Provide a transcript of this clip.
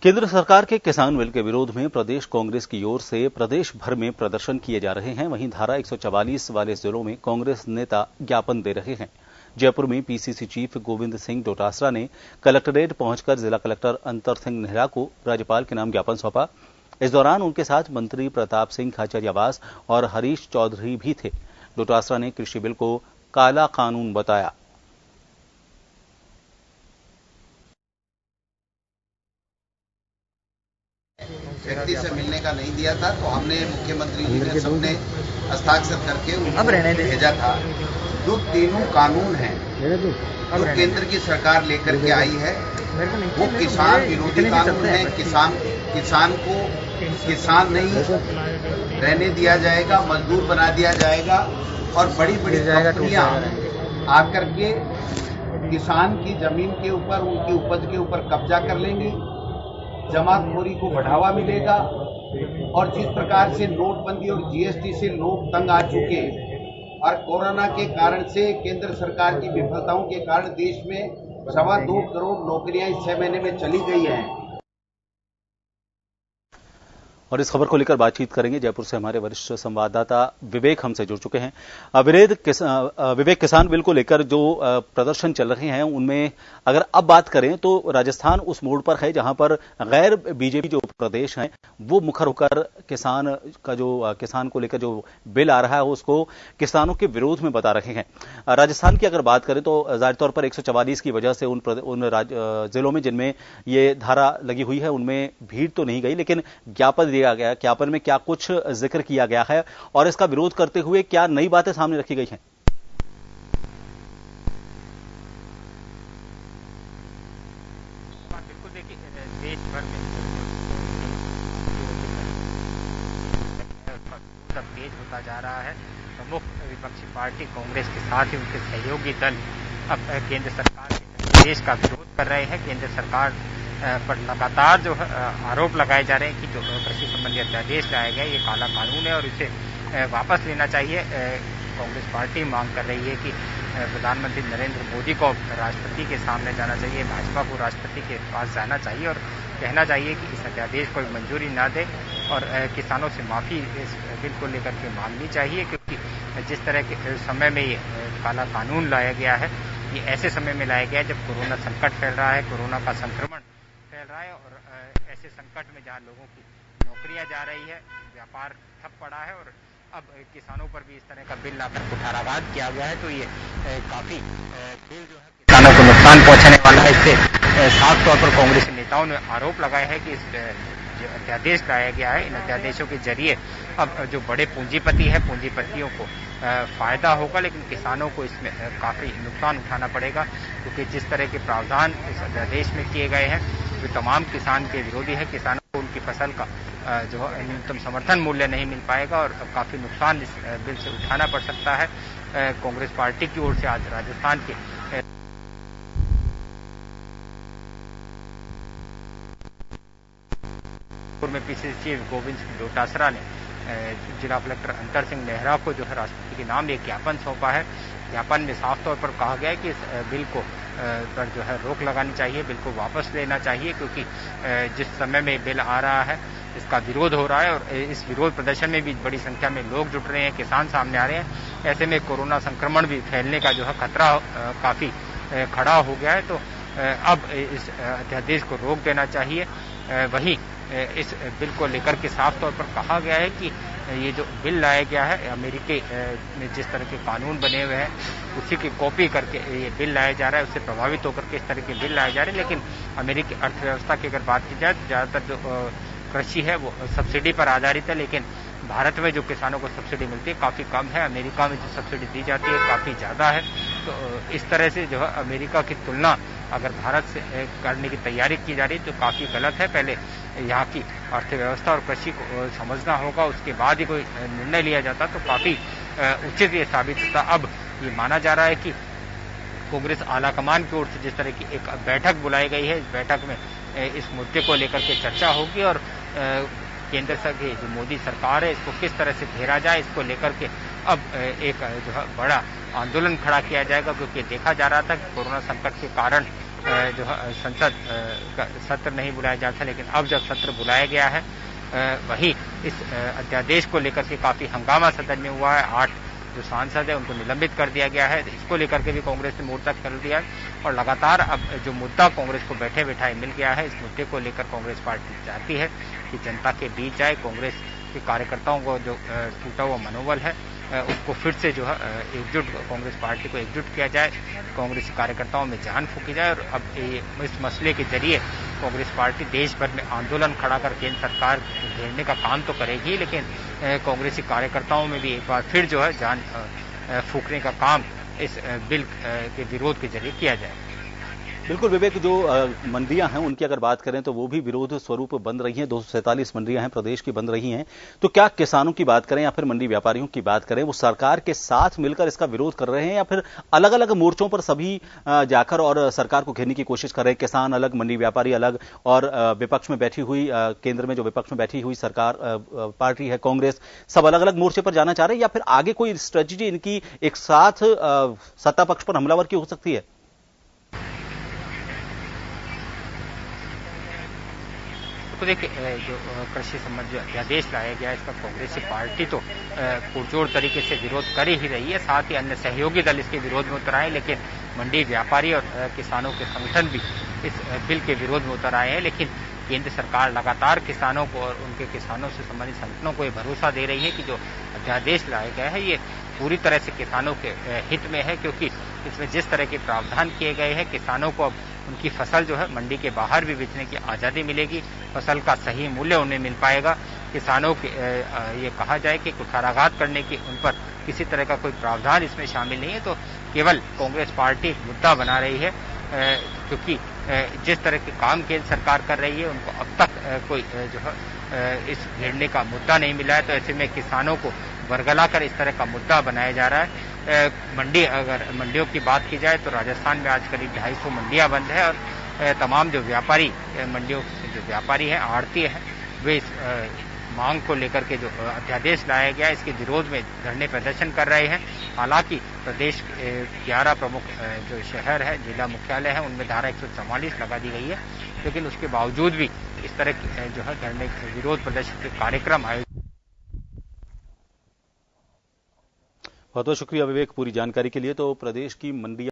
केंद्र सरकार के किसान बिल के विरोध में प्रदेश कांग्रेस की ओर से प्रदेश भर में प्रदर्शन किए जा रहे हैं। वहीं धारा 144 वाले जिलों में कांग्रेस नेता ज्ञापन दे रहे हैं। जयपुर में पीसीसी चीफ गोविंद सिंह डोटासरा ने कलेक्ट्रेट पहुंचकर जिला कलेक्टर अंतर सिंह नेहरा को राज्यपाल के नाम ज्ञापन सौंपा। इस दौरान उनके साथ मंत्री प्रताप सिंह खाचरियावास और हरीश चौधरी भी थे। डोटासरा ने कृषि बिल को काला कानून बताया। व्यक्ति से मिलने का नहीं दिया था, तो हमने मुख्यमंत्री जी ने सबने हस्ताक्षर करके उनको भेजा था। जो तीनों कानून हैं जो केंद्र की सरकार लेकर के आई है वो किसान विरोधी कानून है। किसान को किसान नहीं रहने दिया जाएगा, मजदूर बना दिया जाएगा और बड़ी बड़ी कंपनियां आकर के किसान की जमीन के ऊपर, उनकी उपज के ऊपर कब्जा कर लेंगी। जमाखोरी को बढ़ावा मिलेगा और जिस प्रकार से नोटबंदी और जीएसटी से लोग तंग आ चुके और कोरोना के कारण से केंद्र सरकार की विफलताओं के कारण देश में 2.25 करोड़ नौकरियां इस 6 महीने में चली गई हैं। और इस खबर को लेकर बातचीत करेंगे। जयपुर से हमारे वरिष्ठ संवाददाता विवेक हमसे जुड़ चुके हैं। विवेक, किसान बिल को लेकर जो प्रदर्शन चल रहे हैं उनमें अगर अब बात करें तो राजस्थान उस मोड़ पर है जहां पर गैर बीजेपी जो प्रदेश हैं वो मुखर होकर किसान को लेकर जो बिल आ रहा है उसको किसानों के विरोध में बता रहे हैं। राजस्थान की अगर बात करें तो जाहिर तौर पर 144 की वजह से उन जिलों में जिनमें ये धारा लगी हुई है उनमें भीड़ तो नहीं गई, लेकिन ज्ञापन दिया गया। ज्ञापन में क्या कुछ जिक्र किया गया है और इसका विरोध करते हुए क्या नई बातें सामने रखी गई हैं? बिल्कुल, देखिए देश भर में तेज होता जा रहा है। प्रमुख विपक्षी पार्टी कांग्रेस के साथ ही उनके सहयोगी दल अब केंद्र सरकार के देश का विरोध कर रहे हैं। केंद्र सरकार पर लगातार जो आरोप लगाए जा रहे हैं कि जो कृषि संबंधी अध्यादेश लाया गया ये काला कानून है और इसे वापस लेना चाहिए। कांग्रेस पार्टी मांग कर रही है कि प्रधानमंत्री नरेंद्र मोदी को राष्ट्रपति के सामने जाना चाहिए, भाजपा को राष्ट्रपति के पास जाना चाहिए और कहना चाहिए कि इस अध्यादेश को मंजूरी ना दे और किसानों से माफी इस बिल को लेकर के मांगनी चाहिए, क्योंकि जिस तरह के समय में ये काला कानून लाया गया है ये ऐसे समय में लाया गया है जब कोरोना संकट फैल रहा है, कोरोना का संक्रमण फैल रहा है और ऐसे संकट में जहाँ लोगों की नौकरियां जा रही है, व्यापार ठप पड़ा है और अब किसानों पर भी इस तरह का बिल लाकर कुठाराघात किया गया है, तो ये काफी बिल जो है किसानों को नुकसान पहुंचाने वाला है। इससे साफ तौर पर कांग्रेस नेताओं ने आरोप लगाया है कि इस जो अध्यादेश लाया गया है इन अध्यादेशों के जरिए अब जो बड़े पूंजीपति है पूंजीपतियों को फायदा होगा, लेकिन किसानों को इसमें काफी नुकसान उठाना पड़ेगा, क्योंकि जिस तरह के प्रावधान इस अध्यादेश में किए गए हैं जो तमाम किसान के विरोधी है। किसानों को उनकी फसल का जो न्यूनतम समर्थन मूल्य नहीं मिल पाएगा और काफी नुकसान इस बिल से उठाना पड़ सकता है। कांग्रेस पार्टी की ओर से आज राजस्थान के में पीसीसी चीफ गोविंद सिंह डोटासरा ने जिला कलेक्टर अंतर सिंह नेहरा को जो है राष्ट्रपति के नाम एक ज्ञापन सौंपा है। ज्ञापन में साफ तौर पर कहा गया है कि इस बिल को पर जो है रोक लगानी चाहिए, बिल को वापस लेना चाहिए, क्योंकि जिस समय में बिल आ रहा है इसका विरोध हो रहा है और इस विरोध प्रदर्शन में भी बड़ी संख्या में लोग जुट रहे हैं, किसान सामने आ रहे हैं। ऐसे में कोरोना संक्रमण भी फैलने का जो है खतरा काफी खड़ा हो गया है, तो अब इस अध्यादेश को रोक देना चाहिए। वहीं इस बिल को लेकर के साफ तौर पर कहा गया है कि ये जो बिल लाया गया है अमेरिकी में जिस तरह के कानून बने हुए हैं उसी की कॉपी करके ये बिल लाया जा रहा है, उससे प्रभावित होकर के इस तरह के बिल लाए जा रहे हैं। लेकिन अमेरिकी अर्थव्यवस्था की अगर बात की जाए तो ज्यादातर जो कृषि है वो सब्सिडी पर आधारित है, लेकिन भारत में जो किसानों को सब्सिडी मिलती है काफी कम है। अमेरिका में जो सब्सिडी दी जाती है काफी ज्यादा है। तो इस तरह से जो है अमेरिका की तुलना अगर भारत से करने की तैयारी की जा रही है तो काफी गलत है। पहले यहाँ की अर्थव्यवस्था और कृषि को समझना होगा, उसके बाद ही कोई निर्णय लिया जाता तो काफी उचित ये साबित होता। अब ये माना जा रहा है कि कांग्रेस आलाकमान की ओर से जिस तरह की एक बैठक बुलाई गई है, इस बैठक में इस मुद्दे को लेकर के चर्चा होगी और केंद्र की जो मोदी सरकार है इसको किस तरह से घेरा जाए इसको लेकर के अब एक जो है बड़ा आंदोलन खड़ा किया जाएगा, क्योंकि देखा जा रहा था कि कोरोना संकट के कारण जो संसद का सत्र नहीं बुलाया जाता, लेकिन अब जब सत्र बुलाया गया है वही इस अध्यादेश को लेकर के काफी हंगामा सदन में हुआ है। 8 जो सांसद है उनको निलंबित कर दिया गया है। इसको लेकर के भी कांग्रेस ने मोर्चा खोल दिया है और लगातार अब जो मुद्दा कांग्रेस को बैठे बैठाए मिल गया है, इस मुद्दे को लेकर कांग्रेस पार्टी चाहती है कि जनता के बीच आए, कांग्रेस के कार्यकर्ताओं को जो टूटा हुआ मनोबल है उसको फिर से जो है एकजुट, कांग्रेस पार्टी को एकजुट किया जाए, कांग्रेस कार्यकर्ताओं में जान फूकी जाए और अब इस मसले के जरिए कांग्रेस पार्टी देश भर में आंदोलन खड़ा कर केंद्र सरकार घेरने का काम तो करेगी, लेकिन कांग्रेसी कार्यकर्ताओं में भी एक बार फिर जो है जान फूकने का काम इस बिल के विरोध के जरिए किया जाए। बिल्कुल विवेक, जो मंडियां हैं उनकी अगर बात करें तो वो भी विरोध स्वरूप बंद रही हैं। 247 मंडियां हैं प्रदेश की बंद रही हैं। तो क्या किसानों की बात करें या फिर मंडी व्यापारियों की बात करें, वो सरकार के साथ मिलकर इसका विरोध कर रहे हैं या फिर अलग अलग मोर्चों पर सभी जाकर और सरकार को घेरने की कोशिश कर रहे हैं? किसान अलग, मंडी व्यापारी अलग और विपक्ष में बैठी हुई, केंद्र में जो विपक्ष में बैठी हुई सरकार पार्टी है कांग्रेस, सब अलग अलग मोर्चे पर जाना चाह रहे हैं या फिर आगे कोई स्ट्रेटेजी इनकी एक साथ सत्ता पक्ष पर हमलावर की हो सकती है? तो देखिए, जो कृषि संबंधी अध्यादेश लाया गया इसका कांग्रेसी पार्टी तो पुरजोर तरीके से विरोध कर ही रही है, साथ ही अन्य सहयोगी दल इसके विरोध में उतर आए, लेकिन मंडी व्यापारी और किसानों के संगठन भी इस बिल के विरोध में उतर आए हैं। लेकिन केंद्र सरकार लगातार किसानों को और उनके किसानों से संबंधित संगठनों को ये भरोसा दे रही है कि जो अध्यादेश लाया गया है ये पूरी तरह से किसानों के हित में है, क्योंकि इसमें जिस तरह के प्रावधान किए गए हैं किसानों को अब उनकी फसल जो है मंडी के बाहर भी बेचने की आजादी मिलेगी, फसल का सही मूल्य उन्हें मिल पाएगा। किसानों के ये कहा जाए कि कुठाराघात करने की उन पर किसी तरह का कोई प्रावधान इसमें शामिल नहीं है। तो केवल कांग्रेस पार्टी मुद्दा बना रही है, क्योंकि जिस तरह के काम केंद्र सरकार कर रही है उनको अब तक कोई जो है इस घेरने का मुद्दा नहीं मिला है। तो ऐसे में किसानों को बरगलाकर इस तरह का मुद्दा बनाया जा रहा है। अगर मंडियों की बात की जाए तो राजस्थान में आज करीब 250 मंडियां बंद है और तमाम जो व्यापारी मंडियों जो व्यापारी हैं, आड़ती हैं, वे इस मांग को लेकर के जो अध्यादेश लाया गया इसके विरोध में धरने प्रदर्शन कर रहे हैं। हालांकि प्रदेश 11 प्रमुख जो शहर है, जिला मुख्यालय है, उनमें धारा 144 लगा दी गई है, लेकिन उसके बावजूद भी इस तरह की जो है धरने विरोध प्रदर्शन के कार्यक्रम आयोजित। बहुत बहुत शुक्रिया विवेक पूरी जानकारी के लिए। तो प्रदेश की मंडियां